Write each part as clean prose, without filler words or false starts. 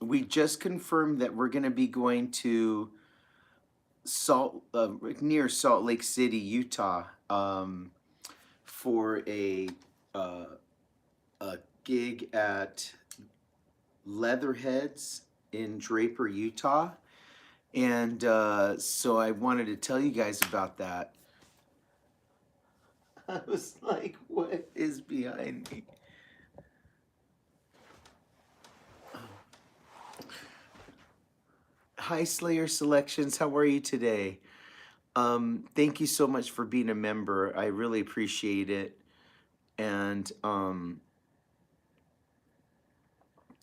we just confirmed that we're going to be going to near Salt Lake City, Utah, for uh, a gig at Leatherheads in Draper, Utah. And so I wanted to tell you guys about that. I was like, what is behind me? Hi, Slayer Selections. How are you today? Thank you so much for being a member. I really appreciate it. And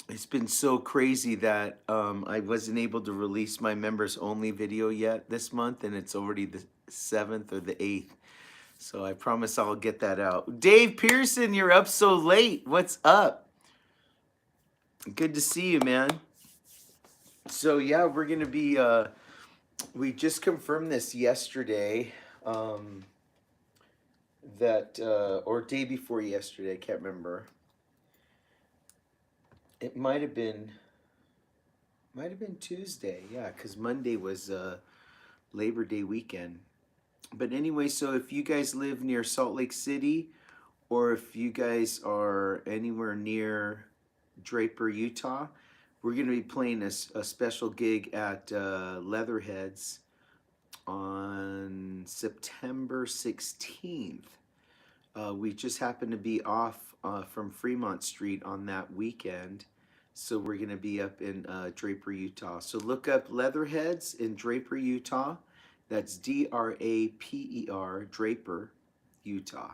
it's been so crazy that I wasn't able to release my members only video yet this month, and it's already the 7th or the 8th. So I promise I'll get that out. Dave Pearson, you're up so late. What's up? Good to see you, man. So yeah, we're gonna be we just confirmed this yesterday, that or day before yesterday, I can't remember. It might have been Tuesday, yeah, because Monday was Labor Day weekend. But anyway, so if you guys live near Salt Lake City, or if you guys are anywhere near Draper, Utah, we're going to be playing a special gig at Leatherheads on September 16th. We just happen to be off from Fremont Street on that weekend. So we're going to be up in Draper, Utah. So look up Leatherheads in Draper, Utah. That's Draper, Draper, Utah.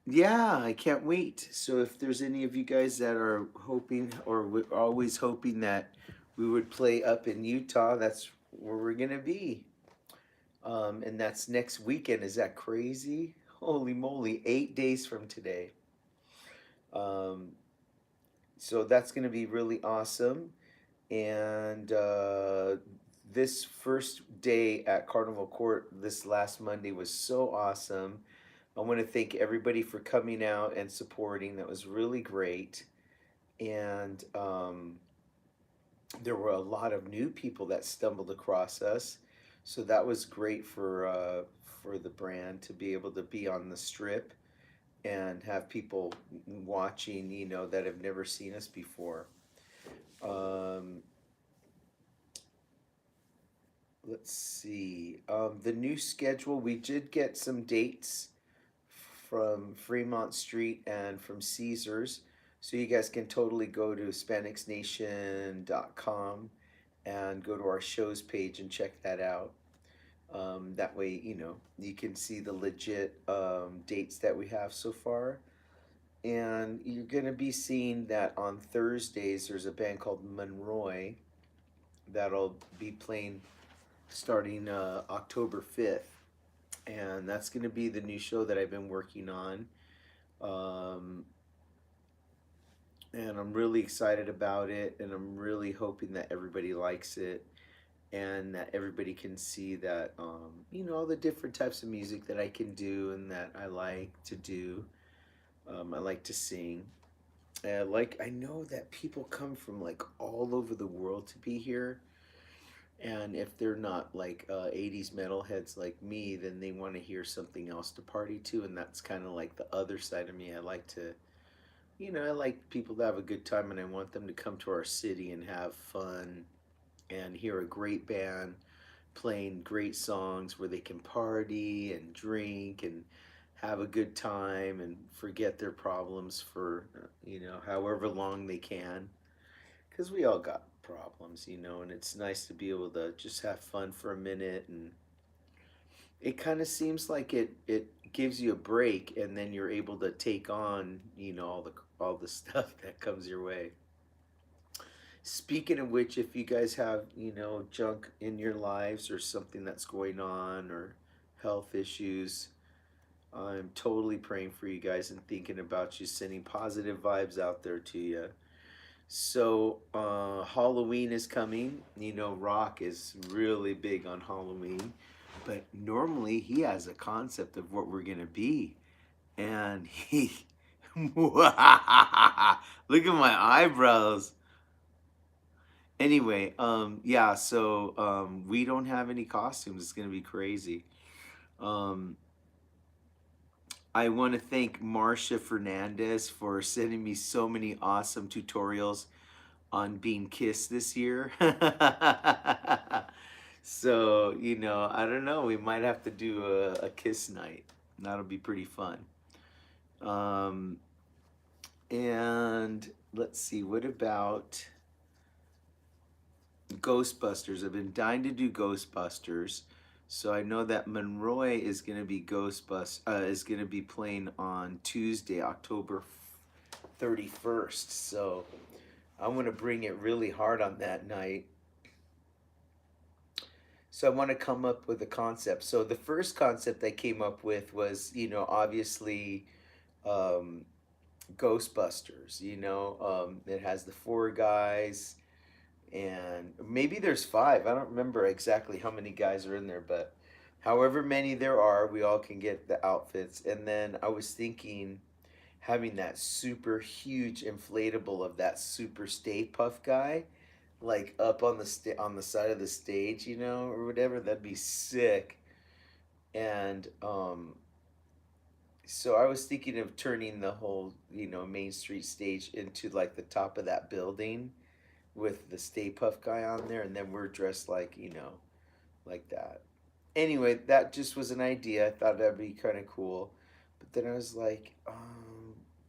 Yeah, I can't wait. So if there's any of you guys that are hoping, or we're always hoping that we would play up in Utah, that's where we're going to be. And that's next weekend. Is that crazy? Holy moly, 8 days from today. So that's going to be really awesome. And this first day at Carnival Court this last Monday was so awesome. I want to thank everybody for coming out and supporting. That was really great. And there were a lot of new people that stumbled across us. So that was great for the brand to be able to be on the strip and have people watching, you know, that have never seen us before. Let's see. The new schedule, we did get some dates from Fremont Street and from Caesars. So you guys can totally go to SPANDEXNation.com and go to our shows page and check that out. That way, you know, you can see the legit dates that we have so far. And you're going to be seeing that on Thursdays, there's a band called Monroy that'll be playing starting October 5th. And that's going to be the new show that I've been working on. And I'm really excited about it. And I'm really hoping that everybody likes it. And that everybody can see that, you know, all the different types of music that I can do and that I like to do. I like to sing. I know that people come from like all over the world to be here. And if they're not like 80s metalheads like me, then they want to hear something else to party to. And that's kind of like the other side of me. I like to, you know, I like people to have a good time, and I want them to come to our city and have fun and hear a great band playing great songs where they can party and drink and have a good time and forget their problems for, you know, however long they can. Because we all got problems, you know, and it's nice to be able to just have fun for a minute. And it kind of seems like it gives you a break, and then you're able to take on, you know, all the stuff that comes your way. Speaking of which, if you guys have, you know, junk in your lives or something that's going on or health issues, I'm totally praying for you guys and thinking about you, sending positive vibes out there to you. So Halloween is coming. You know, Rock is really big on Halloween, but normally he has a concept of what we're gonna be, and he Look at my eyebrows. Anyway, yeah, so we don't have any costumes. It's gonna be crazy. Um, I want to thank Marcia Fernandez for sending me so many awesome tutorials on being kissed this year. So, I don't know. We might have to do a kiss night. That'll be pretty fun. Um, and let's see, what about Ghostbusters? I've been dying to do Ghostbusters. So I know that Monroy is gonna be is gonna be playing on Tuesday, October 31st. So I'm gonna bring it really hard on that night. So I want to come up with a concept. So the first concept I came up with was, obviously, um, Ghostbusters. It has the four guys, and maybe there's five. I don't remember exactly how many guys are in there, but however many there are, we all can get the outfits. And then I was thinking having that super huge inflatable of that super Stay Puff guy, like up on on the side of the stage, or whatever. That'd be sick. And so I was thinking of turning the whole, Main Street stage into like the top of that building with the Stay Puff guy on there, and then we're dressed like, like that. Anyway, that just was an idea. I thought that'd be kind of cool. But then I was like,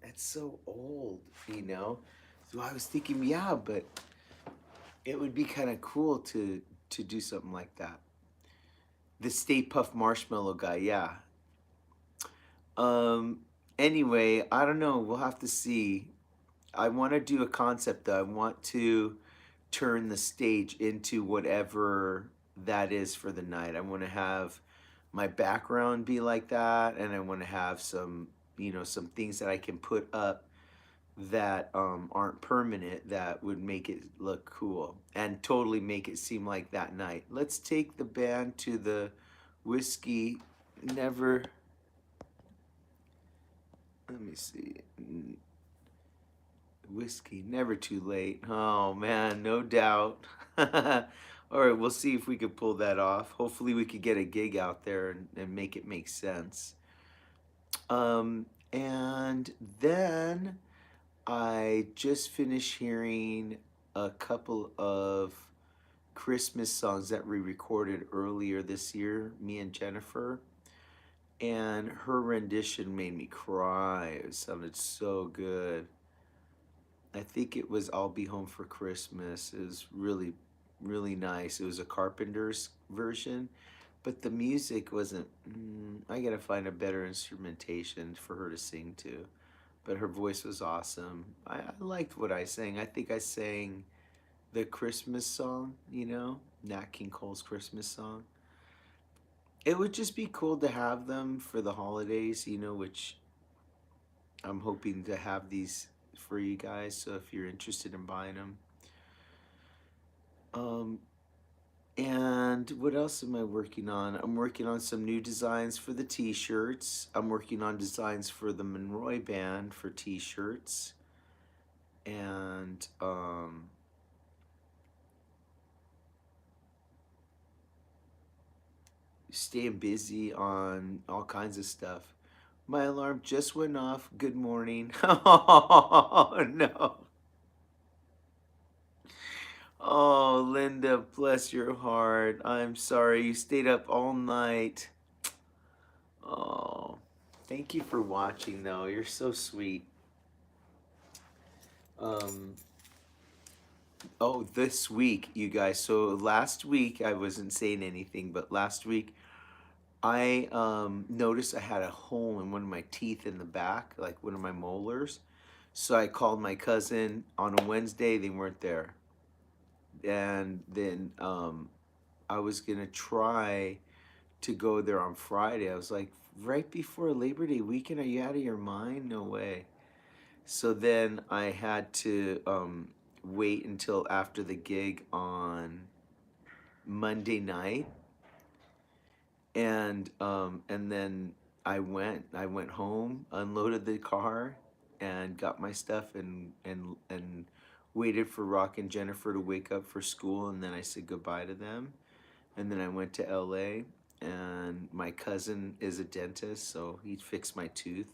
it's so old, So I was thinking, yeah, but it would be kind of cool to do something like that. The Stay Puff Marshmallow guy, yeah. Um. Anyway, I don't know. We'll have to see. I want to do a concept though. I want to turn the stage into whatever that is for the night. I want to have my background be like that, and I want to have some, some things that I can put up that aren't permanent that would make it look cool and totally make it seem like that night. Let's take the band to the whiskey never. Let me see. Whiskey never too late. Oh man, no doubt. All right, we'll see if we could pull that off. Hopefully, we could get a gig out there and make it make sense. And then I just finished hearing a couple of Christmas songs that we recorded earlier this year, me and Jennifer. And her rendition made me cry. It sounded so good. I think it was I'll Be Home for Christmas. It was really, really nice. It was a Carpenter's version, but the music wasn't. I gotta find a better instrumentation for her to sing to. But her voice was awesome. I liked what I sang. I think I sang the Christmas song, Nat King Cole's Christmas song. It would just be cool to have them for the holidays, which I'm hoping to have these for you guys. So if you're interested in buying them, um, and what else am I working on? I'm working on some new designs for the T-shirts. I'm working on designs for the Monroy band for T-shirts, and staying busy on all kinds of stuff. My alarm just went off. Good morning. Oh no. Oh, Linda, bless your heart. I'm sorry you stayed up all night. Oh, thank you for watching, though. You're so sweet. Um, oh, this week, you guys. So last week, I wasn't saying anything, but last week, I noticed I had a hole in one of my teeth in the back, like one of my molars. So I called my cousin on a Wednesday. They weren't there. And then I was going to try to go there on Friday. I was like, right before Labor Day weekend, are you out of your mind? No way. So then I had to wait until after the gig on Monday night, and then I went home, unloaded the car, and got my stuff and waited for Rock and Jennifer to wake up for school, and then I said goodbye to them. And then I went to LA, and my cousin is a dentist, so he fixed my tooth.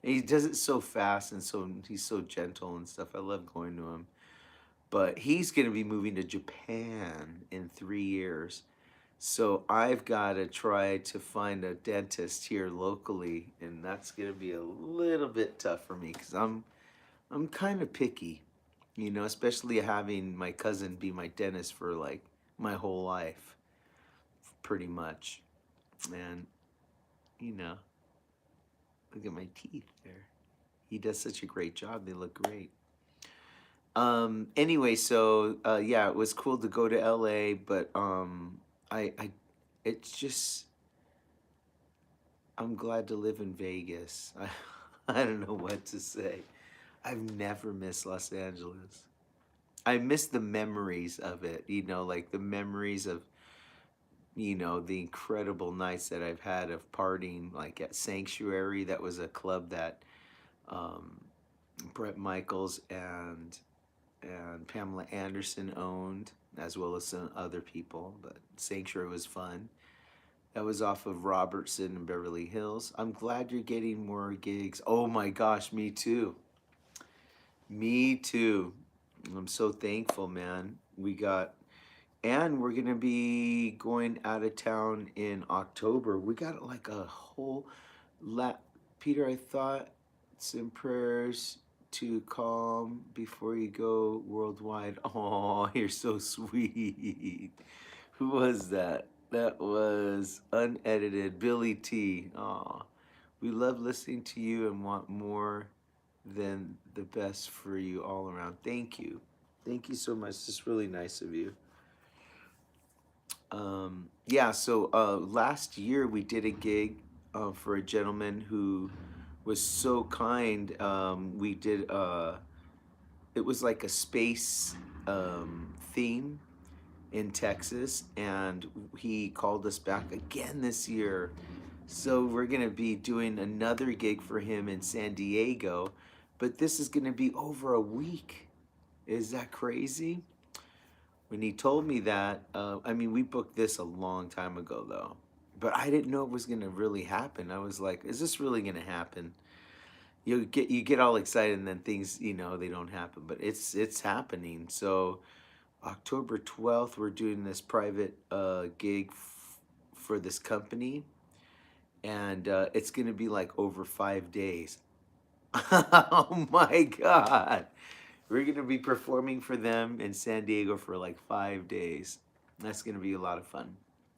And he does it so fast, and so he's so gentle and stuff. I love going to him. But he's going to be moving to Japan in 3 years. So I've got to try to find a dentist here locally, and that's going to be a little bit tough for me because I'm kind of picky, especially having my cousin be my dentist for like my whole life, pretty much. And you know, look at my teeth there. He does such a great job; they look great. Anyway, so yeah, it was cool to go to LA, but I it's just I'm glad to live in Vegas. I don't know what to say. I've never missed Los Angeles. I miss the memories of it, like the memories of, the incredible nights that I've had of partying, like at Sanctuary. That was a club that um, Brett Michaels and Pamela Anderson owned, as well as some other people. But Sanctuary was fun. That was off of Robertson and Beverly Hills. I'm glad you're getting more gigs. Oh my gosh, me too. Me too. I'm so thankful, man. And we're gonna be going out of town in October. We got like a whole lot. Peter, I thought some prayers to calm before you go worldwide. Oh, you're so sweet. Who was that? That was unedited Billy T. Oh, we love listening to you and want more than the best for you all around. Thank you. Thank you so much. It's really nice of you. Yeah, so last year we did a gig for a gentleman who was so kind. We did, it was like a space theme in Texas, and he called us back again this year. So we're going to be doing another gig for him in San Diego, but this is going to be over a week. Is that crazy? When he told me that, I mean, we booked this a long time ago though, but I didn't know it was going to really happen. I was like, is this really going to happen? You get all excited and then things, they don't happen, but it's happening. So October 12th, we're doing this private gig for this company, and it's going to be like over 5 days. Oh my God. We're going to be performing for them in San Diego for like 5 days. That's going to be a lot of fun.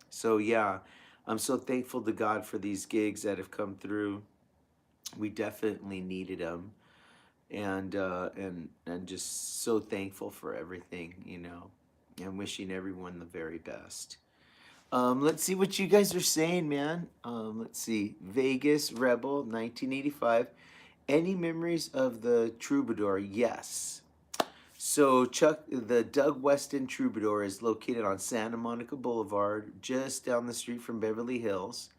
So, yeah, I'm so thankful to God for these gigs that have come through. We definitely needed them. And just so thankful for everything, and wishing everyone the very best. Let's see what you guys are saying, man. Let's see. Vegas Rebel 1985. Any memories of the Troubadour? Yes. So Chuck, the Doug Weston Troubadour is located on Santa Monica Boulevard, just down the street from Beverly Hills.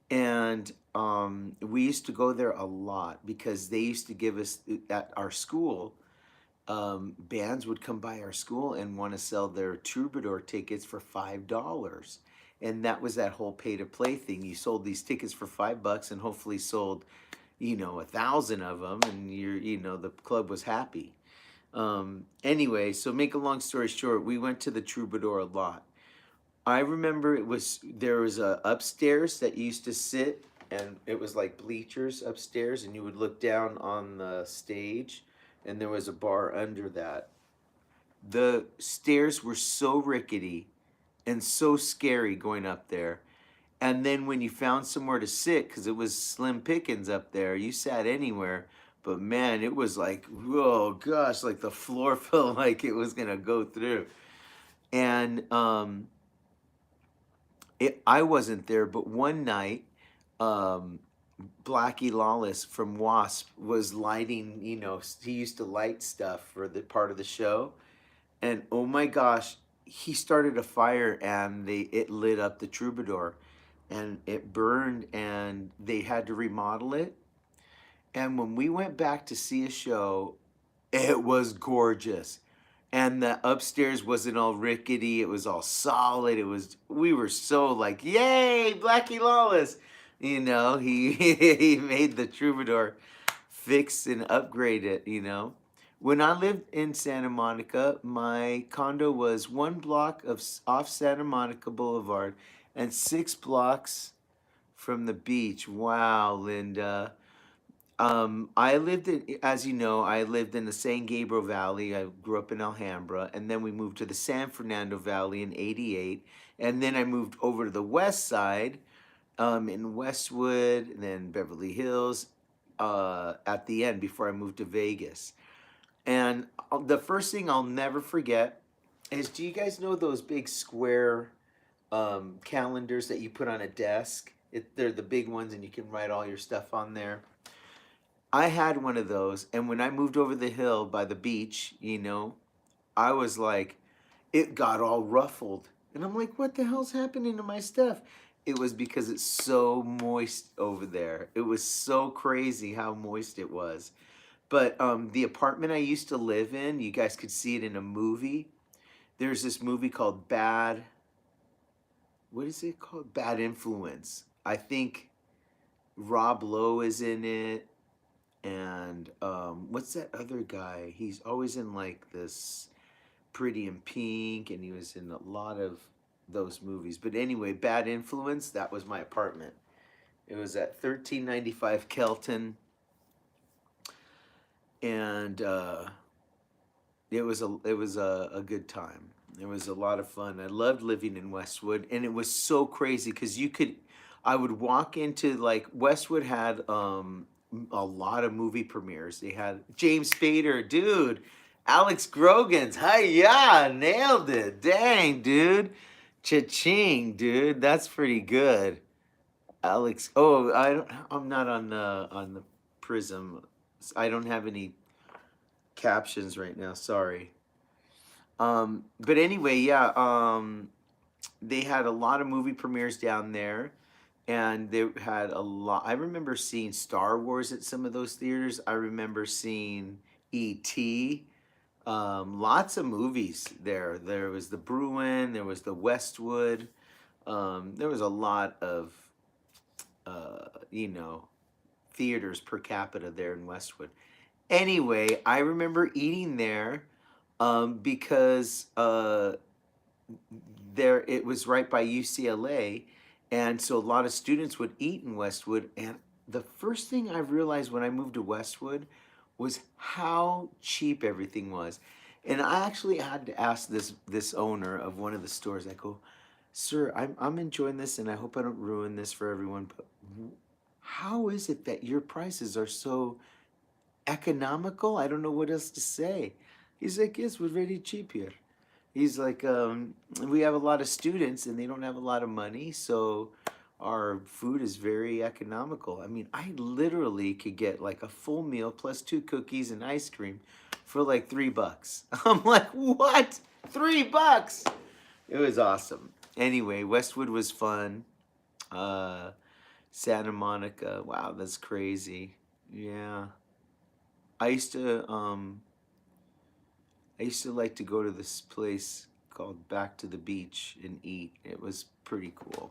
And we used to go there a lot because they used to give us at our school. Bands would come by our school and want to sell their Troubadour tickets for $5, and that was that whole pay to play thing. You sold these tickets for $5 and hopefully sold, 1,000 of them, and the club was happy. Anyway, so make a long story short, we went to the Troubadour a lot. I remember there was a upstairs that you used to sit, and it was like bleachers upstairs, and you would look down on the stage, and there was a bar under that. The stairs were so rickety and so scary going up there. And then when you found somewhere to sit, because it was slim pickings up there, you sat anywhere. But man, it was like, whoa, gosh, like the floor felt like it was gonna go through. And I wasn't there, but one night, Blackie Lawless from Wasp was lighting, he used to light stuff for the part of the show. And oh my gosh, he started a fire and it lit up the Troubadour and it burned and they had to remodel it. And when we went back to see a show, it was gorgeous. And the upstairs wasn't all rickety, it was all solid. It was, we were so like, yay, Blackie Lawless. You know, he he made the Troubadour fix and upgrade it, you know. When I lived in Santa Monica, my condo was 1 block off Santa Monica Boulevard and 6 blocks from the beach. Wow, Linda. I lived in, as you know, I lived in the San Gabriel Valley. I grew up in Alhambra, and then we moved to the San Fernando Valley in '88, and then I moved over to the west side, in Westwood, and then Beverly Hills, at the end before I moved to Vegas. And the first thing I'll never forget is, do you guys know those big square calendars that you put on a desk? They're the big ones, and you can write all your stuff on there. I had one of those, and when I moved over the hill by the beach, you know, I was like, it got all ruffled. And I'm like, what the hell's happening to my stuff? It was because it's so moist over there. It was so crazy how moist it was. But the apartment I used to live in, you guys could see it in a movie. There's this movie called what is it called? Bad Influence. I think Rob Lowe is in it. And what's that other guy? He's always in like this Pretty in Pink, and he was in a lot of those movies. But anyway, Bad Influence, that was my apartment. It was at 1395 Kelton, and it was a good time. It was a lot of fun. I loved living in Westwood, and it was so crazy because I would walk into, like, Westwood had a lot of movie premieres. They had James Spader, dude. Alex Grogan's, hi-ya, nailed it. Dang, dude. Cha-ching, dude. That's pretty good. Alex, oh, I'm not on the Prism. I don't have any captions right now. Sorry. But anyway, yeah. They had a lot of movie premieres down there, and they had a lot. I remember seeing Star Wars at some of those theaters. I remember seeing E.T. Lots of movies there. There was the Bruin. There was the Westwood. There was a lot of, you know, theaters per capita there in Westwood. Anyway, I remember eating there, because there it was right by UCLA, and so a lot of students would eat in Westwood. And the first thing I realized when I moved to Westwood was how cheap everything was. And I actually had to ask this owner of one of the stores. I go, "Sir, I'm enjoying this, and I hope I don't ruin this for everyone. But how is it that your prices are so economical? I don't know what else to say." He's like, "Yes, we're very cheap here." He's like, "We have a lot of students, and they don't have a lot of money, so our food is very economical." I mean, I literally could get like a full meal plus 2 cookies and ice cream for like $3. I'm like, what? $3? It was awesome. Anyway, Westwood was fun. Uh, Santa Monica, wow, that's crazy. Yeah. I used to um I used to like to go to this place called Back to the Beach and eat. It was pretty cool.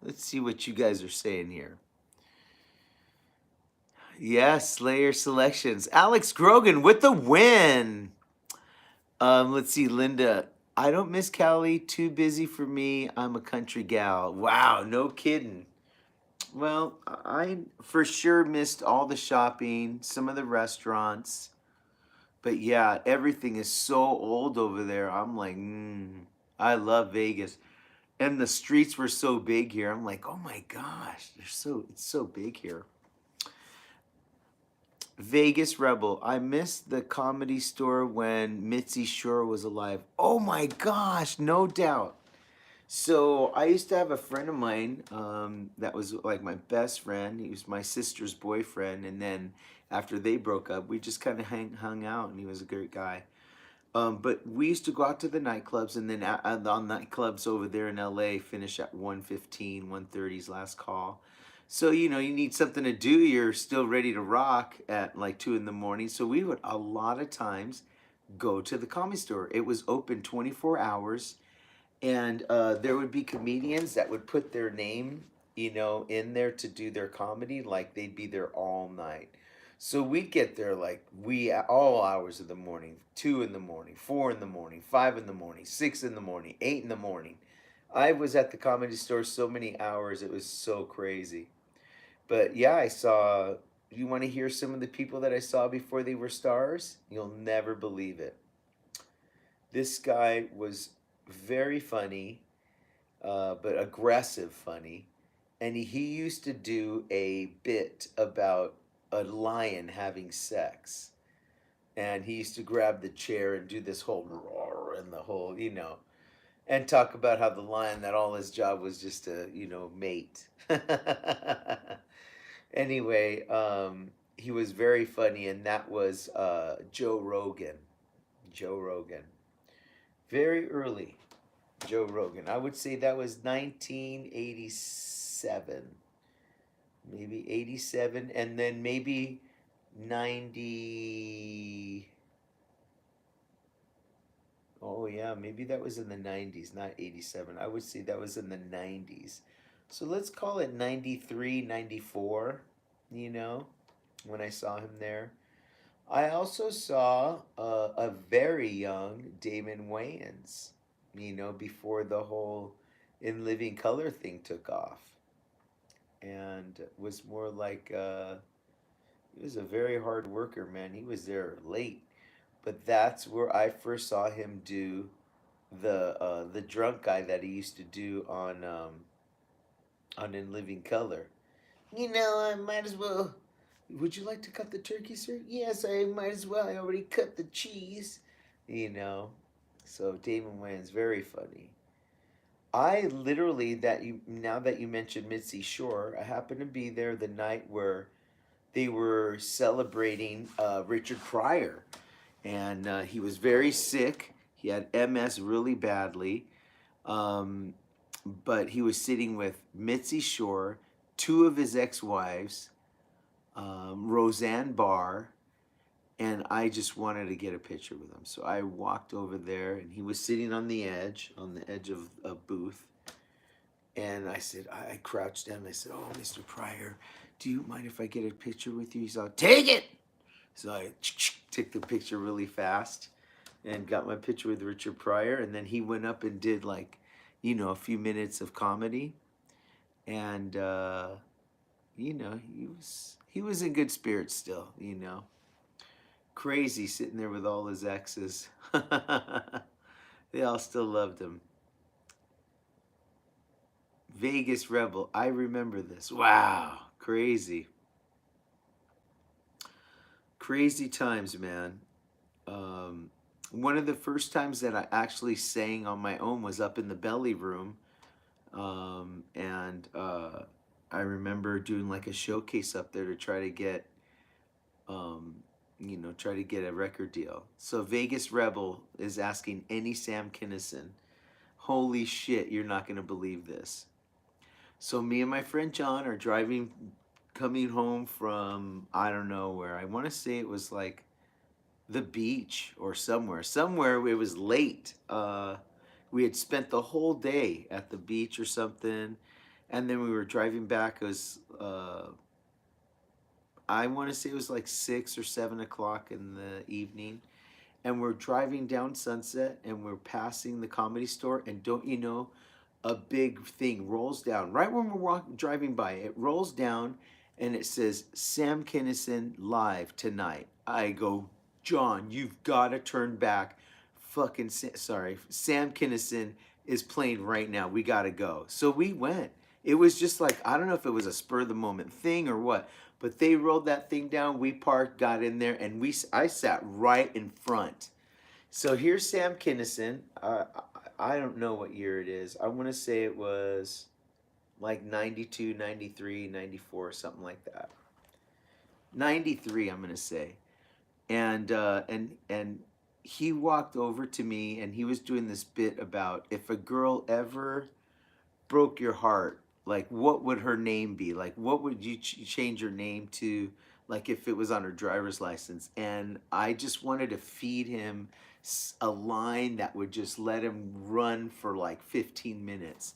Let's see what you guys are saying here. Yes, Slayer selections. Alex Grogan with the win. Let's see, Linda. I don't miss Cali. Too busy for me. I'm a country gal. Wow, no kidding. Well, I for sure missed all the shopping, some of the restaurants. But yeah, everything is so old over there. I'm like, I love Vegas. And the streets were so big here. I'm like, oh my gosh, it's so big here. Vegas Rebel. I missed the Comedy Store when Mitzi Shore was alive. Oh my gosh, no doubt. So I used to have a friend of mine, that was like my best friend. He was my sister's boyfriend, and then after they broke up, we just kind of hung out, and he was a great guy. But we used to go out to the nightclubs, and then on nightclubs over there in LA finish at 1:15, 1:30's last call. So, you need something to do. You're still ready to rock at like 2 in the morning. So we would a lot of times go to the comedy store. It was open 24 hours, and there would be comedians that would put their name, in there to do their comedy. Like they'd be there all night. So we'd get there like all hours of the morning, 2 in the morning, 4 in the morning, 5 in the morning, 6 in the morning, 8 in the morning. I was at the comedy store so many hours, it was so crazy. But yeah, I saw. You want to hear some of the people that I saw before they were stars? You'll never believe it. This guy was very funny, but aggressive funny. And he used to do a bit about a lion having sex. And he used to grab the chair and do this whole roar and the whole, and talk about how the lion, that all his job was just to, mate. Anyway, he was very funny, and that was Joe Rogan. Joe Rogan. Very early, Joe Rogan. I would say that was 1987. Maybe 87, and then maybe 90. Oh, yeah, maybe that was in the 90s, not 87. I would say that was in the 90s. So let's call it 93, 94, you know, when I saw him there. I also saw a very young Damon Wayans, before the whole In Living Color thing took off. And was more like, he was a very hard worker, man. He was there late. But that's where I first saw him do the drunk guy that he used to do on In Living Color. I might as well. Would you like to cut the turkey, sir? Yes, I might as well. I already cut the cheese. You know. So Damon Wayans, very funny. I literally that you now that you mentioned Mitzi Shore, I happened to be there the night where they were celebrating Richard Pryor, and he was very sick. He had MS really badly, um, but he was sitting with Mitzi Shore, two of his ex-wives, Roseanne Barr, and I just wanted to get a picture with him. So I walked over there, and he was sitting on the edge of a booth. And I said, I crouched down and I said, "Oh, Mr. Pryor, do you mind if I get a picture with you?" He's like, "Take it!" So I took the picture really fast and got my picture with Richard Pryor. And then he went up and did like, a few minutes of comedy. And, he was in good spirits still. Crazy sitting there with all his exes. They all still loved him. Vegas Rebel. I remember this. Wow. Crazy. Crazy times, man. One of the first times that I actually sang on my own was up in the belly room. And I remember doing like a showcase up there to try to get, a record deal. So Vegas Rebel is asking any Sam Kinison, holy shit, you're not going to believe this. So me and my friend John are driving, coming home from, I don't know where. I want to say it was like the beach or somewhere. Somewhere it was late. We had spent the whole day at the beach or something, and then we were driving back. It was I want to say it was like 6 or 7 o'clock in the evening, and we're driving down Sunset, and we're passing the Comedy Store, and don't you know, a big thing rolls down right when we're driving by. It rolls down, and it says Sam Kinison live tonight. I go, John, you've got to turn back. Fucking sorry, Sam Kinison is playing right now. We got to go. So we went. It was just like, I don't know if it was a spur of the moment thing or what, but they rolled that thing down. We parked, got in there, and I sat right in front. So here's Sam Kinison. I don't know what year it is. I want to say it was like 92, 93, 94, something like that. 93, I'm going to say. And he walked over to me, and he was doing this bit about if a girl ever broke your heart, Like, what would her name be? Like, what would you change your name to? Like, if it was on her driver's license. And I just wanted to feed him a line that would just let him run for like 15 minutes.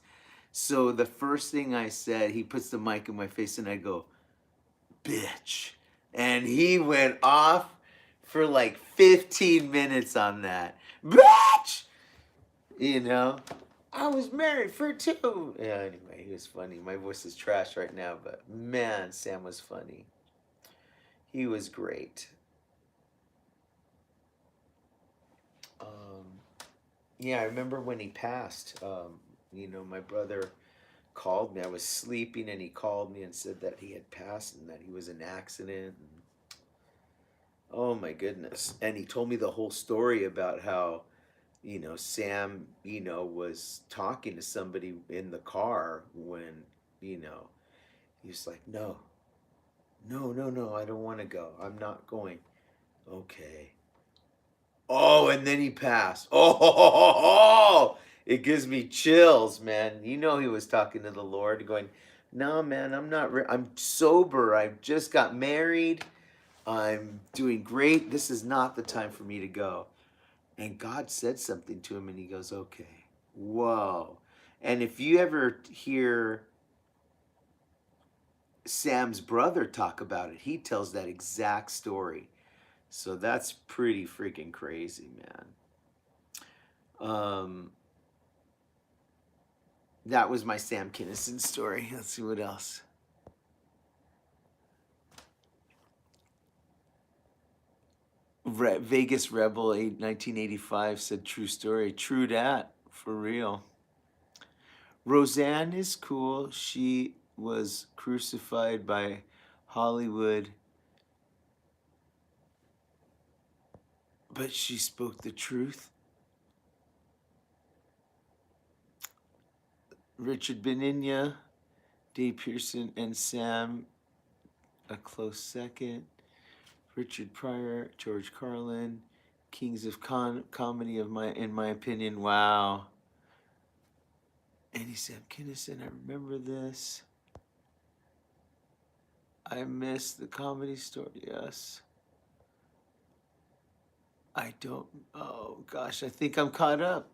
So the first thing I said, he puts the mic in my face and I go, bitch. And he went off for like 15 minutes on that. Bitch! You know? I was married for 2. Yeah, anyway, he was funny. My voice is trash right now, but man, Sam was funny. He was great. Yeah, I remember when he passed. My brother called me. I was sleeping, and he called me and said that he had passed and that he was in an accident. And, oh my goodness! And he told me the whole story about how, Sam, was talking to somebody in the car when, he was like, no, no, no, no, I don't want to go. I'm not going. Okay. Oh, and then he passed. Oh, it gives me chills, man. He was talking to the Lord, going, "No, man, I'm not. I'm sober. I just got married. I'm doing great. This is not the time for me to go." And God said something to him, and he goes, "Okay, whoa." And if you ever hear Sam's brother talk about it, he tells that exact story. So that's pretty freaking crazy, man. That was my Sam Kinison story. Let's see what else. Vegas Rebel 1985 said true story. True dat, for real. Roseanne is cool. She was crucified by Hollywood, but she spoke the truth. Richard Benigna, Dave Pearson, and Sam a close second. Richard Pryor, George Carlin, kings of comedy in my opinion. Wow. Andy Sam Kinison, I remember this. I miss the Comedy Store. Yes. I don't. Oh gosh, I think I'm caught up.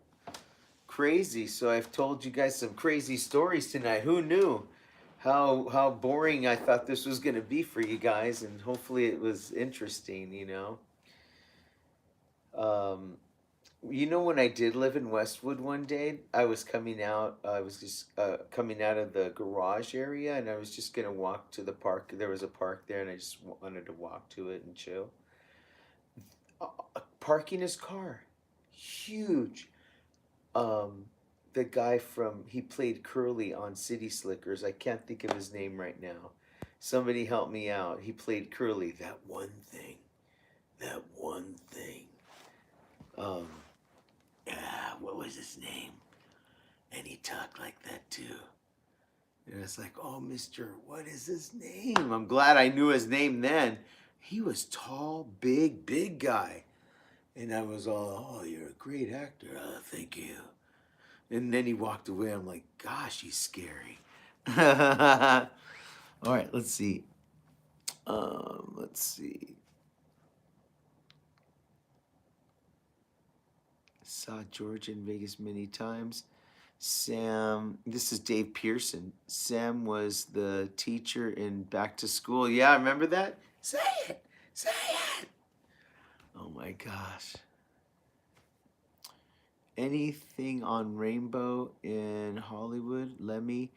Crazy. So I've told you guys some crazy stories tonight. Who knew how boring I thought this was going to be for you guys, and hopefully it was interesting. When I did live in Westwood one day, I was coming out. I was just coming out of the garage area, and I was just gonna walk to the park. There was a park there, and I just wanted to walk to it and chill. Parking his car, huge. The guy he played Curly on City Slickers. I can't think of his name right now. Somebody help me out. He played Curly. That one thing. That one thing. What was his name? And he talked like that too. And it's like, oh, Mr. What is his name? I'm glad I knew his name then. He was tall, big guy. And I was all, oh, you're a great actor. Thank you. And then he walked away. I'm like, gosh, he's scary. All right, let's see. Let's see. Saw George in Vegas many times. Sam, this is Dave Pearson. Sam was the teacher in Back to School. Yeah, remember that? Say it. Say it. Oh my gosh. Anything on Rainbow in Hollywood? Lemmy?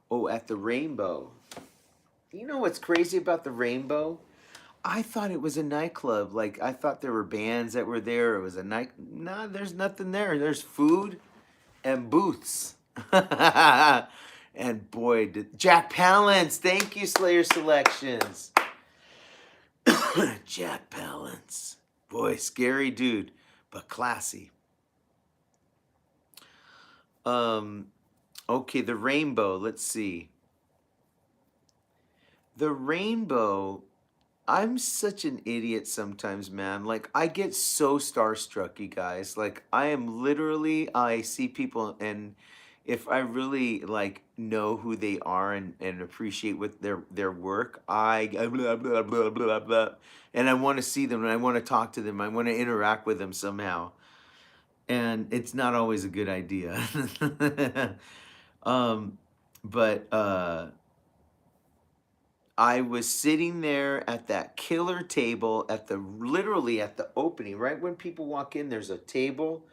Oh, at the Rainbow. You know what's crazy about the Rainbow? I thought it was a nightclub. Like, I thought there were bands that were there. It was a night. Nah, there's nothing there. There's food and booths. And boy, Jack Palance. Thank you, Slayer Selections. Jack Palance. Boy, scary dude, but classy. Okay, the Rainbow. Let's see. The Rainbow. I'm such an idiot sometimes, man. Like, I get so starstruck, you guys. Like, I see people, and if I really like know who they are and appreciate what their work, I blah blah blah blah blah, and I want to see them and I want to talk to them. I want to interact with them somehow, and it's not always a good idea. um, but I was sitting there at that killer table at the literally at the opening, right when people walk in. There's a table.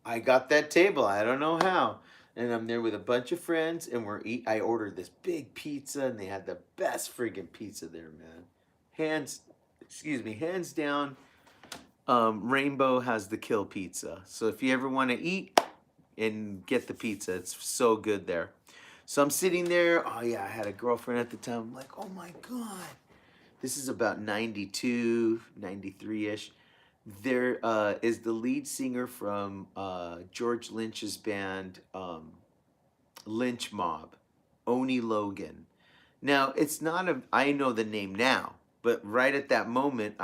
I got that table. I don't know how. And I'm there with a bunch of friends, and I ordered this big pizza, and they had the best friggin' pizza there, man. Hands, excuse me, hands down. Rainbow has the kill pizza. So if you ever want to eat and get the pizza, it's so good there. So I'm sitting there. Oh yeah, I had a girlfriend at the time. I'm like, oh my god, this is about 92, 93-ish. There is the lead singer from George Lynch's band, Lynch Mob, Oni Logan. Now, it's not a, I know the name now, but right at that moment,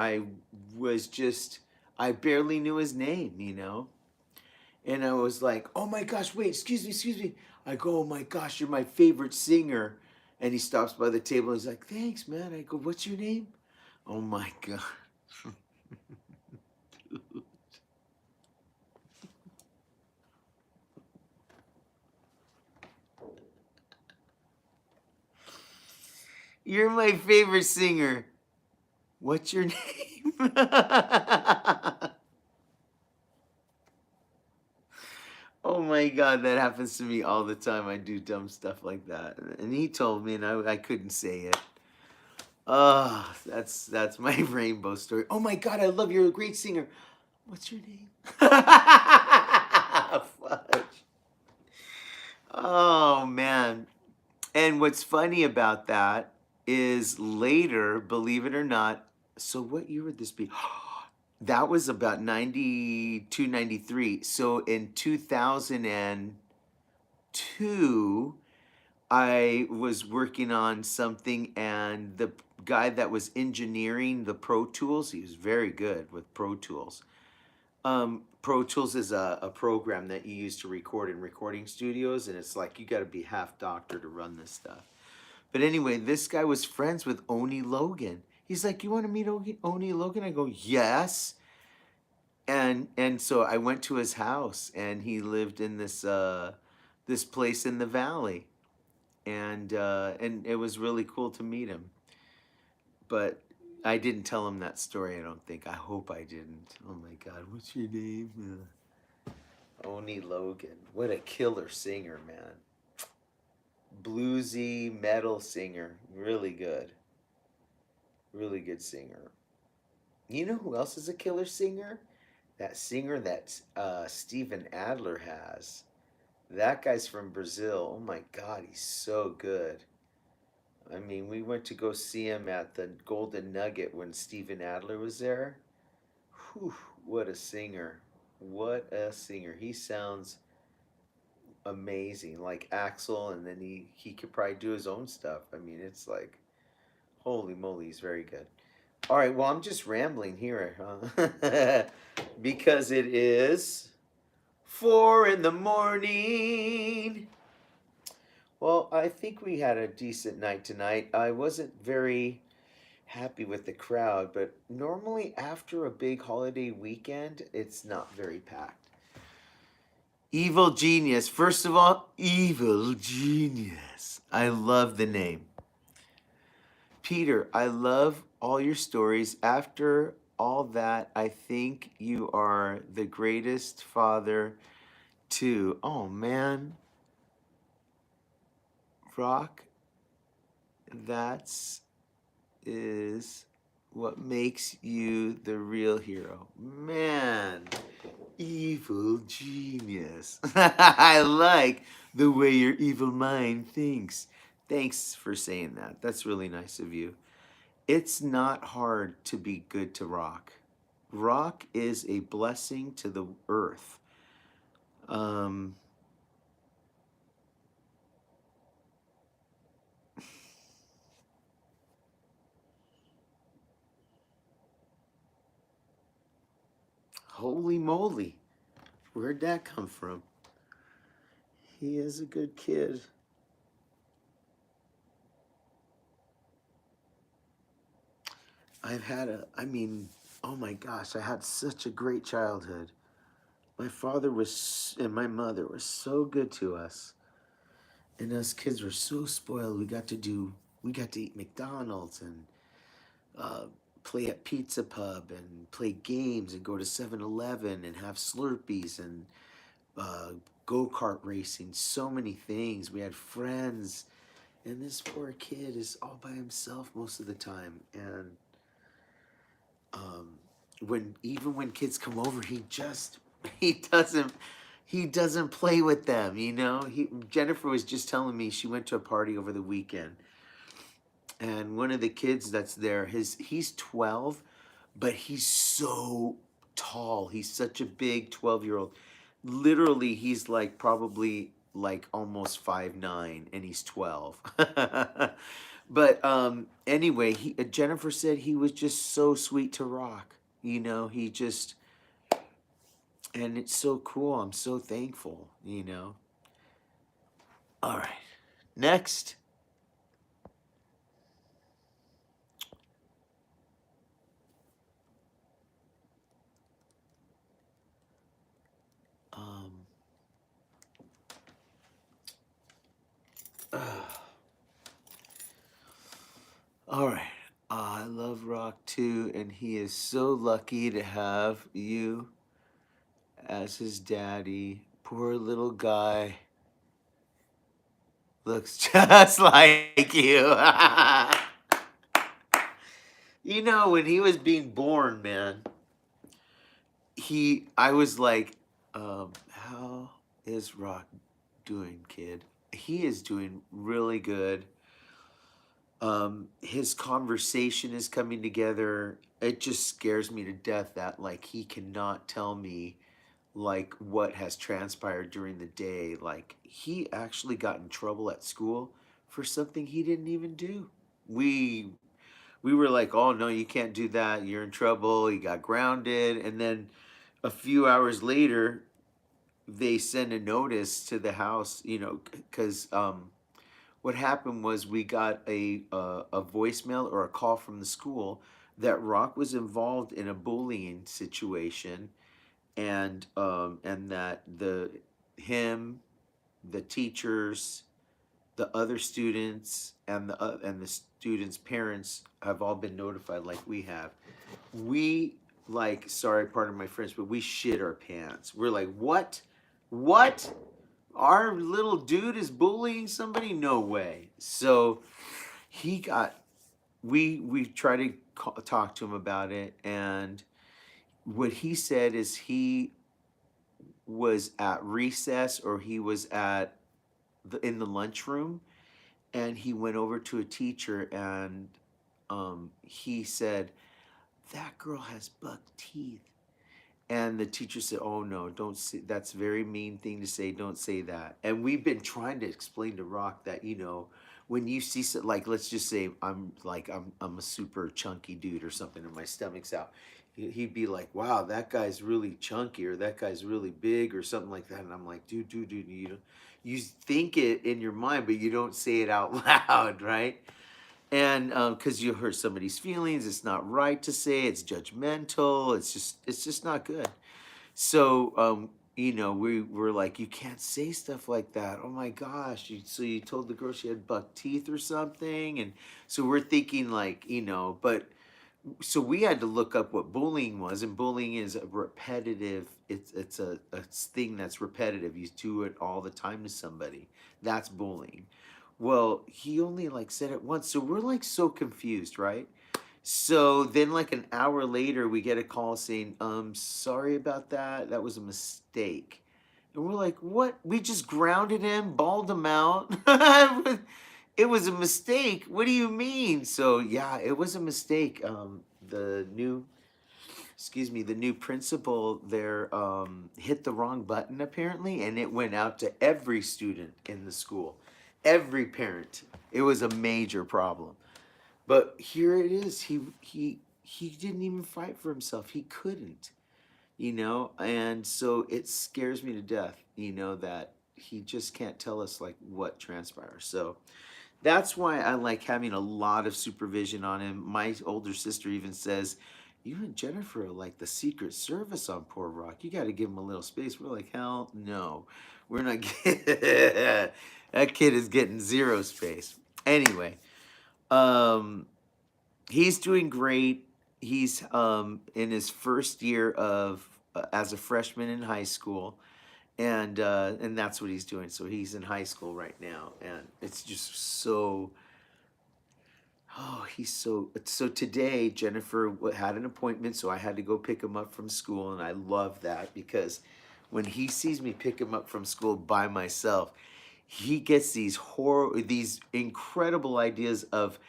was just, I barely knew his name, you know? And I was like, oh my gosh, wait, excuse me, excuse me. I go, oh my gosh, you're my favorite singer. And he stops by the table and he's like, thanks, man. I go, what's your name? Oh my God. You're my favorite singer. What's your name? Oh my God, that happens to me all the time. I do dumb stuff like that. And he told me and I couldn't say it. Oh, that's my rainbow story. Oh my God, I love you. You're a great singer. What's your name? Fudge. Oh man. And what's funny about that is later, believe it or not, so what year would this be? That was about 92, 93. So in 2002, I was working on something, and the guy that was engineering the Pro Tools, he was very good with Pro Tools. Pro Tools is a program that you use to record in recording studios, and it's like you got to be half doctor to run this stuff. But anyway, this guy was friends with Oni Logan. He's like, "You want to meet Oni Logan?" I go, "Yes." And so I went to his house, and he lived in this place in the valley, and it was really cool to meet him. But I didn't tell him that story. I don't think. I hope I didn't. Oh my God, what's your name? Oni Logan. What a killer singer, man. Bluesy metal singer. Really good. Really good singer. You know who else is a killer singer? That singer that Steven Adler has. That guy's from Brazil. Oh my God, he's so good. I mean, we went to go see him at the Golden Nugget when Steven Adler was there. Whew, what a singer. What a singer. He sounds amazing, like Axel, and then he could probably do his own stuff. I mean, it's like, holy moly, he's very good. All right, well, I'm just rambling here, huh? Because it is 4 in the morning. Well, I think we had a decent night tonight. I wasn't very happy with the crowd, but normally after a big holiday weekend, it's not very packed. Evil Genius. First of all, Evil Genius. I love the name. Peter, I love all your stories. After all that, I think you are the greatest father too. Oh man. Rock, that's is what makes you the real hero. Man, evil genius. I like the way your evil mind thinks. Thanks for saying that. That's really nice of you. It's not hard to be good to rock. Rock is a blessing to the earth. Um, Holy moly. Where'd that come from? He is a good kid. I mean, oh my gosh, I had such a great childhood. My father was, and my mother were so good to us. And us kids were so spoiled. We got to eat McDonald's and uh, play at Pizza Pub and play games and go to 7-Eleven and have Slurpees and uh, go-kart racing. So many things. We had friends. And this poor kid is all by himself most of the time. And um, when kids come over, he doesn't he doesn't play with them. Jennifer was just telling me she went to a party over the weekend, and one of the kids that's there, he's 12, but he's so tall. He's such a big 12-year-old. Literally, he's like probably like almost 5'9", and he's 12. But anyway, Jennifer said he was just so sweet to rock. He just, and it's so cool. I'm so thankful. All right. Next. Um, all right. I love rock too, and he is so lucky to have you as his daddy. Poor little guy. Looks just like you. When he was being born, man, I was like, how is Rock doing, kid? He is doing really good. His conversation is coming together. It just scares me to death that like he cannot tell me like what has transpired during the day. Like he actually got in trouble at school for something he didn't even do. We were like, "Oh no, you can't do that. You're in trouble." He got grounded, and then a few hours later, they send a notice to the house. Because what happened was we got a voicemail or a call from the school that Rock was involved in a bullying situation, and that him, the teachers, the other students, and the students' parents have all been notified, like we have. We like, sorry, pardon my French, but we shit our pants. We're like, what? Our little dude is bullying somebody? No way. So he got we tried to talk to him about it, and what he said is he was at recess, or he was in the lunchroom, and he went over to a teacher, and he said, "That girl has buck teeth." And the teacher said, "Oh no, don't say, that's a very mean thing to say. Don't say that." And we've been trying to explain to Rock that, when you see like, let's just say I'm a super chunky dude or something and my stomach's out. He'd be like, "Wow, that guy's really chunky," or "That guy's really big," or something like that. And I'm like, dude, you think it in your mind, but you don't say it out loud, right? And because you hurt somebody's feelings, it's not right to say. It's judgmental. It's just not good. So we were like, "You can't say stuff like that. Oh my gosh!" So you told the girl she had buck teeth or something, and so we're thinking like, but so we had to look up what bullying was, and bullying is a repetitive. It's a thing that's repetitive. You do it all the time to somebody. That's bullying. Well, he only like said it once, so we're like so confused, right? So then, like an hour later, we get a call saying, sorry about that. That was a mistake." And we're like, "What? We just grounded him, balled him out. It was a mistake. What do you mean?" So yeah, it was a mistake. The new, excuse me, the new principal there hit the wrong button apparently, and it went out to every student in the school, every parent. It was a major problem. But here it is. He didn't even fight for himself. He couldn't, and so it scares me to death, that he just can't tell us like what transpires. So that's why I like having a lot of supervision on him. My older sister even says, "You and Jennifer are like the Secret Service on Poor Rock. You got to give him a little space." We're like, "Hell no, we're not." That kid is getting zero space. Anyway, um, he's doing great. He's in his first year of as a freshman in high school, and that's what he's doing. So he's in high school right now, and it's just so. Oh, he's so today Jennifer had an appointment, so I had to go pick him up from school, and I love that because when he sees me pick him up from school by myself, he gets these incredible ideas of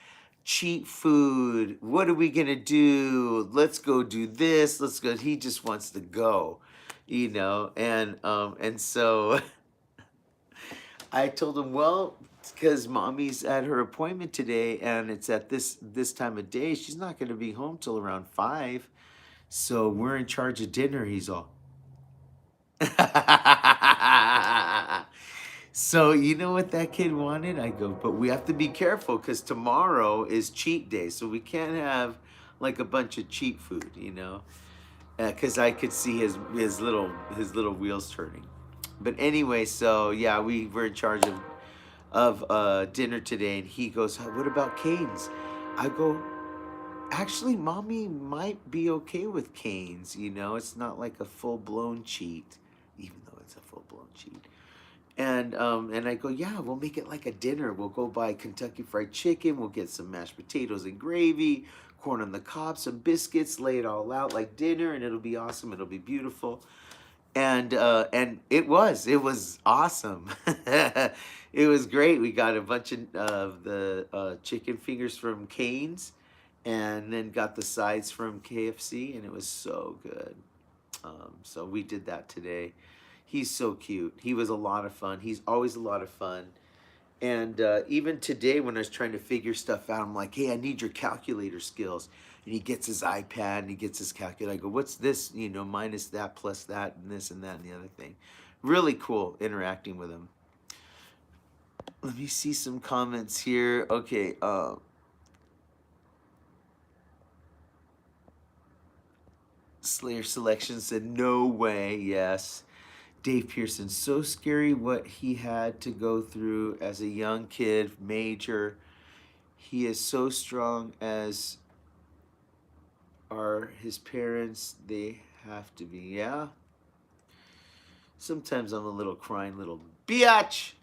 cheap food. What are we gonna do? Let's go do this. Let's go. He just wants to go, and so I told him, well, because mommy's at her appointment today and it's at this time of day. She's not going to be home till around 5. So we're in charge of dinner. He's all. So you know what that kid wanted? I go, but we have to be careful because tomorrow is cheat day. So we can't have like a bunch of cheap food. Because I could see his little wheels turning. But anyway, so yeah, we were in charge of dinner today, and he goes, "What about canes?" I go, "Actually, mommy might be okay with canes. It's not like a full blown cheat, even though it's a full blown cheat." And I go, "Yeah, we'll make it like a dinner. We'll go buy Kentucky Fried Chicken. We'll get some mashed potatoes and gravy, corn on the cob, some biscuits, lay it all out like dinner, and it'll be awesome. It'll be beautiful." And it was awesome. It was great. We got a bunch of the chicken fingers from Cane's, and then got the sides from KFC, and it was so good. So we did that today. He's so cute. He was a lot of fun. He's always a lot of fun. And even today, when I was trying to figure stuff out, I'm like, "Hey, I need your calculator skills." And he gets his iPad and he gets his calculator. I go, "What's this? Minus that, plus that, and this and that and the other thing." Really cool interacting with him. Let me see some comments here. Okay. Slayer Selection said, "No way." Yes. Dave Pearson, so scary what he had to go through as a young kid, major. He is so strong as are his parents. They have to be. Yeah. Sometimes I'm a little crying little biatch.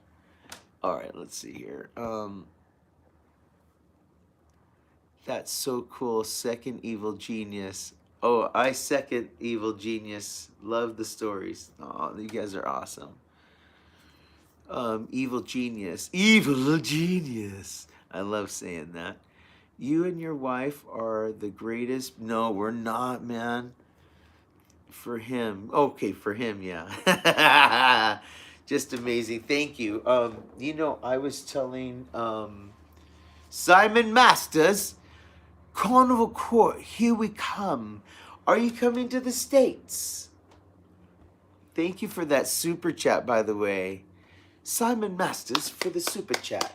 All right, let's see here. That's so cool. Second Evil Genius. Oh, I second Evil Genius. Love the stories. Oh, you guys are awesome. Evil Genius. Evil Genius. I love saying that. You and your wife are the greatest. No, we're not, man. For him. Okay, for him, yeah. Just amazing. Thank you. I was telling Simon Masters, Carnival Court, here we come. Are you coming to the States? Thank you for that super chat, by the way. Simon Masters for the super chat.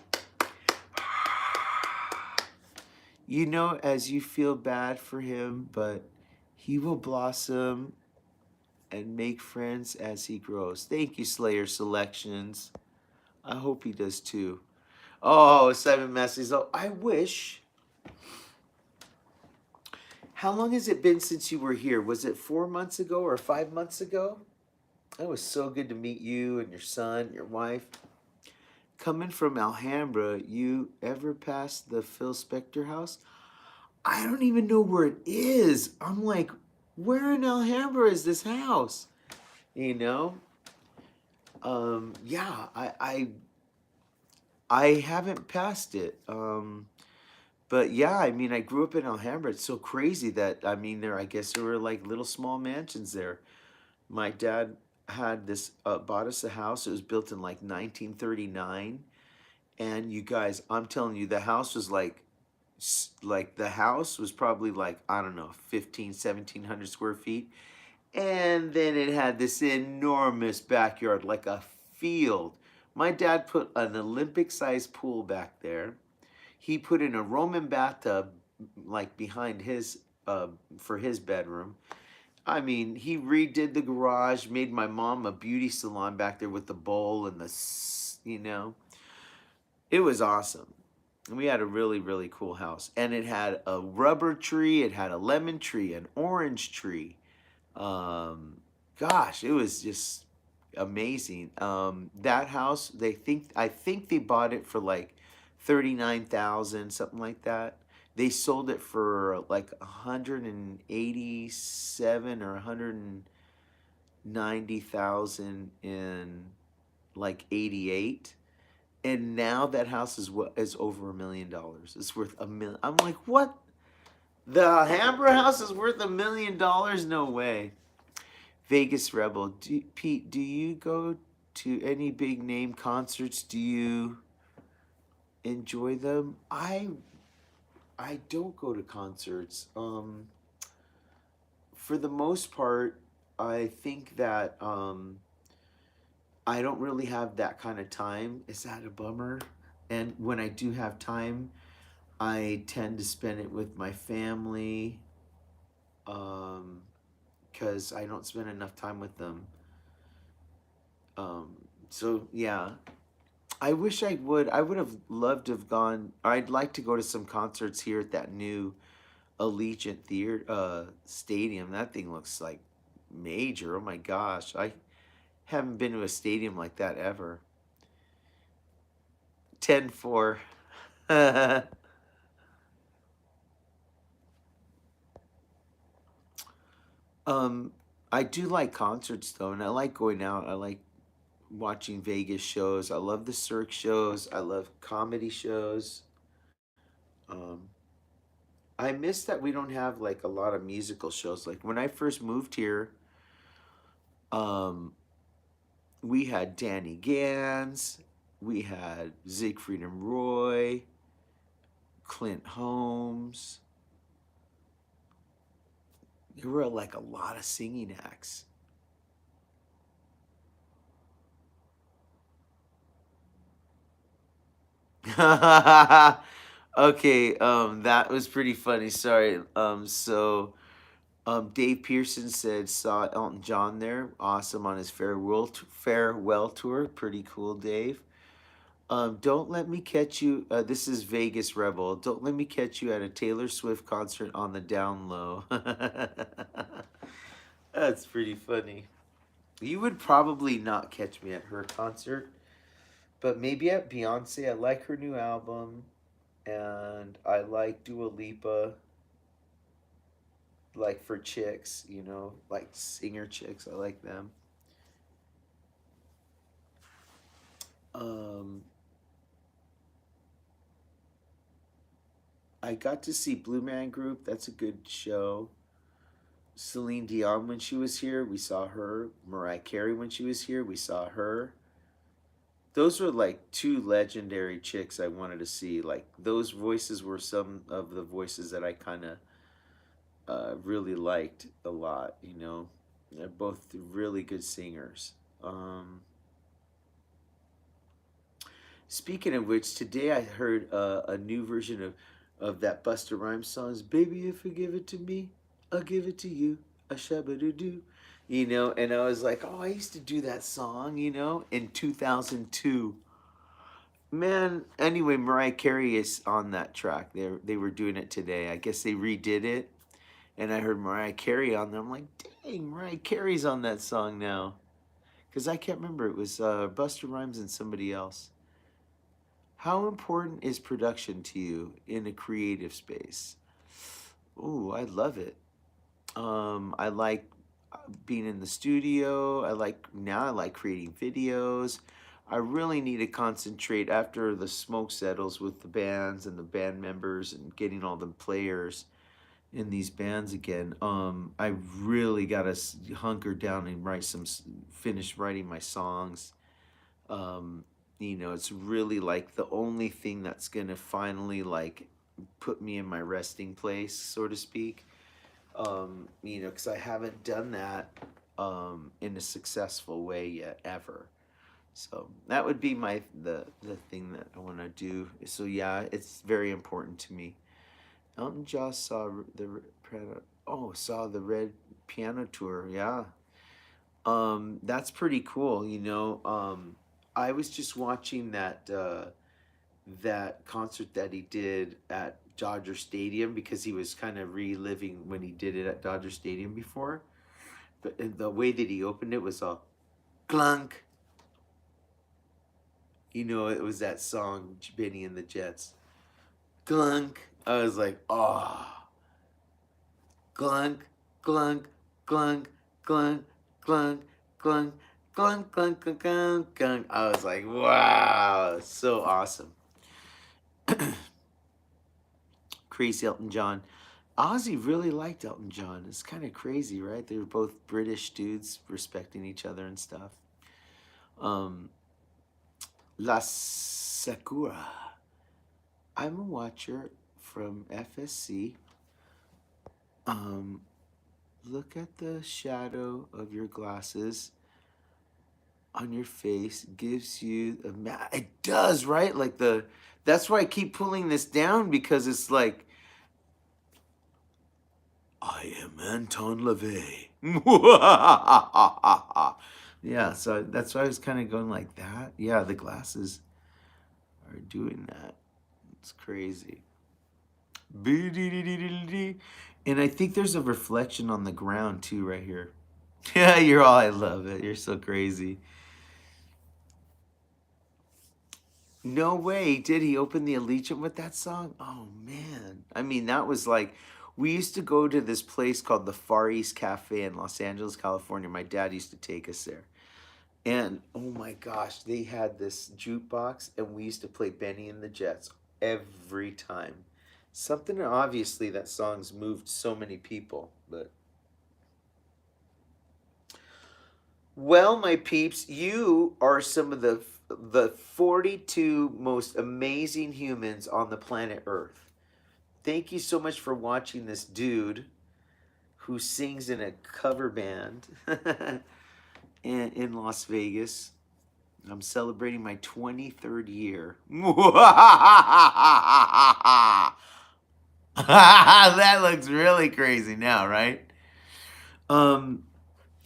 As you feel bad for him, but he will blossom and make friends as he grows. Thank you, Slayer Selections. I hope he does too. Oh, Simon Masters. Oh, I wish. How long has it been since you were here? Was it 4 months ago or 5 months ago? It was so good to meet you and your son, your wife. Coming from Alhambra, you ever passed the Phil Spector house? I don't even know where it is. I'm like, where in Alhambra is this house? Yeah, I haven't passed it. But yeah, I mean, I grew up in Alhambra. It's so crazy that, I guess there were like little small mansions there. My dad had bought us a house. It was built in like 1939. And you guys, I'm telling you, the house was the house was probably like, I don't know, 1,700 square feet. And then it had this enormous backyard, like a field. My dad put an Olympic-sized pool back there. He put in a Roman bathtub, like behind his, for his bedroom. I mean, he redid the garage, made my mom a beauty salon back there with the bowl and the, it was awesome. And we had a really, really cool house. And it had a rubber tree, it had a lemon tree, an orange tree. Um, Gosh, it was just amazing. That house, I think they bought it for like 39,000, something like that. They sold it for like 187 or 190,000 in like 88. And now that house is over $1 million. It's worth a million. I'm like, what? The Alhambra house is worth $1 million? No way. Vegas Rebel. Pete, do you go to any big name concerts? Do you enjoy them? I don't go to concerts. For the most part, I think that I don't really have that kind of time. Is that a bummer? And when I do have time, I tend to spend it with my family. Because I don't spend enough time with them. So yeah, I wish I would. I would have loved to have gone. I'd like to go to some concerts here at that new Allegiant Theater stadium. That thing looks like major. Oh my gosh, I haven't been to a stadium like that ever. 10-4. um, I do like concerts though, and I like going out. I like watching Vegas shows. I love the Cirque shows. I love comedy shows. Um, I miss that we don't have like a lot of musical shows. Like when I first moved here, um, we had Danny Gans, we had Siegfried and Roy, Clint Holmes. There were like a lot of singing acts. Okay, that was pretty funny. Sorry. Dave Pearson said saw Elton John there. Awesome on his farewell tour. Pretty cool, Dave. Don't let me catch you. This is Vegas Rebel. Don't let me catch you at a Taylor Swift concert on the down low. That's pretty funny. You would probably not catch me at her concert, but maybe at Beyonce. I like her new album, and I like Dua Lipa. Like for chicks, like singer chicks. I like them. Um, I got to see Blue Man Group. That's a good show. Celine Dion when she was here, we saw her. Mariah Carey when she was here, we saw her. Those were like two legendary chicks I wanted to see. Like those voices were some of the voices that I kind of really liked a lot. They're both really good singers. Um, Speaking of which, today I heard a new version of that Busta Rhymes song. Baby, if you give it to me, I'll give it to you. A shabba doo. And I was like, oh, I used to do that song, in 2002. Man, anyway, Mariah Carey is on that track. They were doing it today. I guess they redid it. And I heard Mariah Carey on there. I'm like, dang, Mariah Carey's on that song now. Because I can't remember. It was Busta Rhymes and somebody else. How important is production to you in a creative space? Ooh, I love it. I like being in the studio. I like creating videos. I really need to concentrate after the smoke settles with the bands and the band members and getting all the players in these bands again. I really got to hunker down and finish writing my songs. um, it's really like the only thing that's gonna finally like put me in my resting place, so to speak. Because I haven't done that in a successful way yet ever. So that would be the thing that I want to do. So yeah, it's very important to me. Elton John saw saw the Red Piano Tour. Yeah, that's pretty cool. I was just watching that concert that he did at Dodger Stadium because he was kind of reliving when he did it at Dodger Stadium before. But the way that he opened it was all clunk. It was that song Benny and the Jets. Clunk. I was like, oh, clunk, clunk, clunk, clunk, clunk, clunk, clunk, clunk, clunk, clunk, clunk. I was like, wow, so awesome. Crazy Elton John. Ozzy really liked Elton John. It's kind of crazy, right? They were both British dudes respecting each other and stuff. Um, La Sakura. I'm a watcher from FSC. Um, Look at the shadow of your glasses on your face. Gives you it does, right? That's why I keep pulling this down because it's like I am Anton LaVey. Yeah, so that's why I was kind of going like that. Yeah, the glasses are doing that. It's crazy. And I think there's a reflection on the ground too, right here. Yeah, I love it. You're so crazy. No way, did he open the Allegiant with that song? Oh man. I mean, that was like we used to go to this place called the Far East Cafe in Los Angeles, California. My dad used to take us there. And oh my gosh, they had this jukebox and we used to play Benny and the Jets every time. Something obviously that song's moved so many people, but well, my peeps, you are some of the 42 most amazing humans on the planet Earth. Thank you so much for watching this dude who sings in a cover band in Las Vegas. I'm celebrating my 23rd year. That looks really crazy now, right? Um,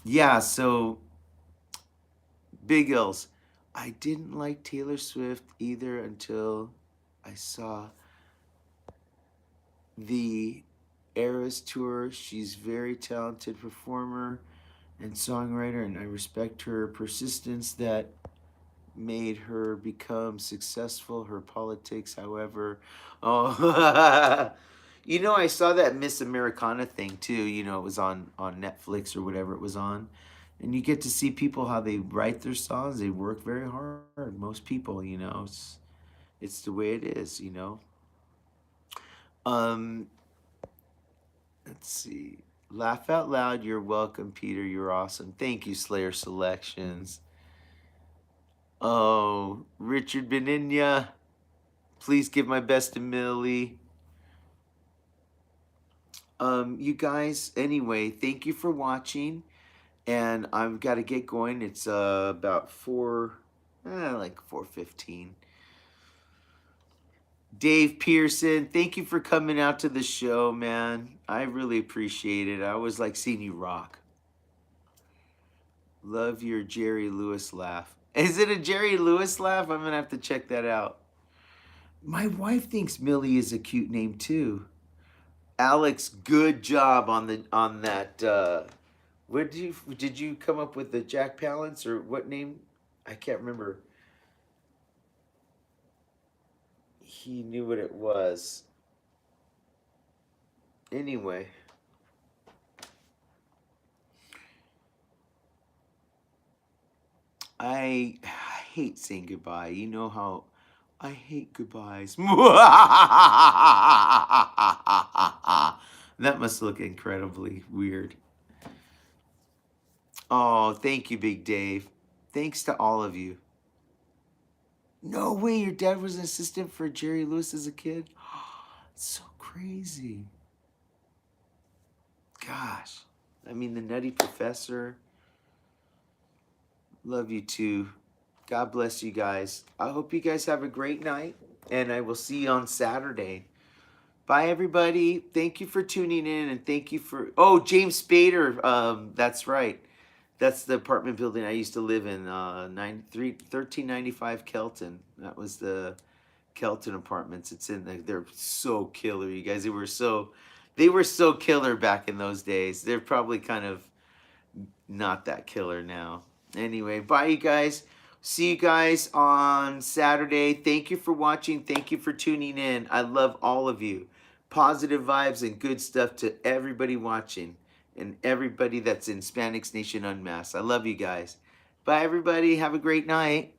yeah, so Big L's. I didn't like Taylor Swift either until I saw the Eras tour. She's very talented performer and songwriter, and I respect her persistence that made her become successful. Her politics, however, oh, I saw that Miss Americana thing too. It was on Netflix or whatever it was on, and you get to see people how they write their songs. They work very hard. Most people, it's the way it is. Um, let's see. Laugh out loud. You're welcome, Peter. You're awesome. Thank you, Slayer Selections. Oh, Richard Beninia. Please give my best to Millie. You guys, anyway, thank you for watching. And I've got to get going. It's about like 4:15. Dave Pearson, thank you for coming out to the show, man. I really appreciate it. I always like seeing you rock. Love your Jerry Lewis laugh. Is it a Jerry Lewis laugh? I'm gonna have to check that out. My wife thinks Millie is a cute name too. Alex, good job on that. What did you come up with the Jack Palance or what name? I can't remember. He knew what it was. Anyway, I hate saying goodbye. You know how I hate goodbyes. That must look incredibly weird. Oh, thank you, Big Dave. Thanks to all of you. No way, your dad was an assistant for Jerry Lewis as a kid? So crazy. Gosh. I mean, the Nutty Professor. Love you too. God bless you guys. I hope you guys have a great night, and I will see you on Saturday. Bye, everybody. Thank you for tuning in, and thank you for. Oh, James Spader. That's right. That's the apartment building I used to live in. 1395 Kelton. That was the Kelton Apartments. It's in the. They're so killer, you guys. They were so killer back in those days. They're probably kind of not that killer now. Anyway, bye, you guys. See you guys on Saturday. Thank you for watching. Thank you for tuning in. I love all of you. Positive vibes and good stuff to everybody watching and everybody that's in SPANDEX Nation Unmasked. I love you guys. Bye, everybody. Have a great night.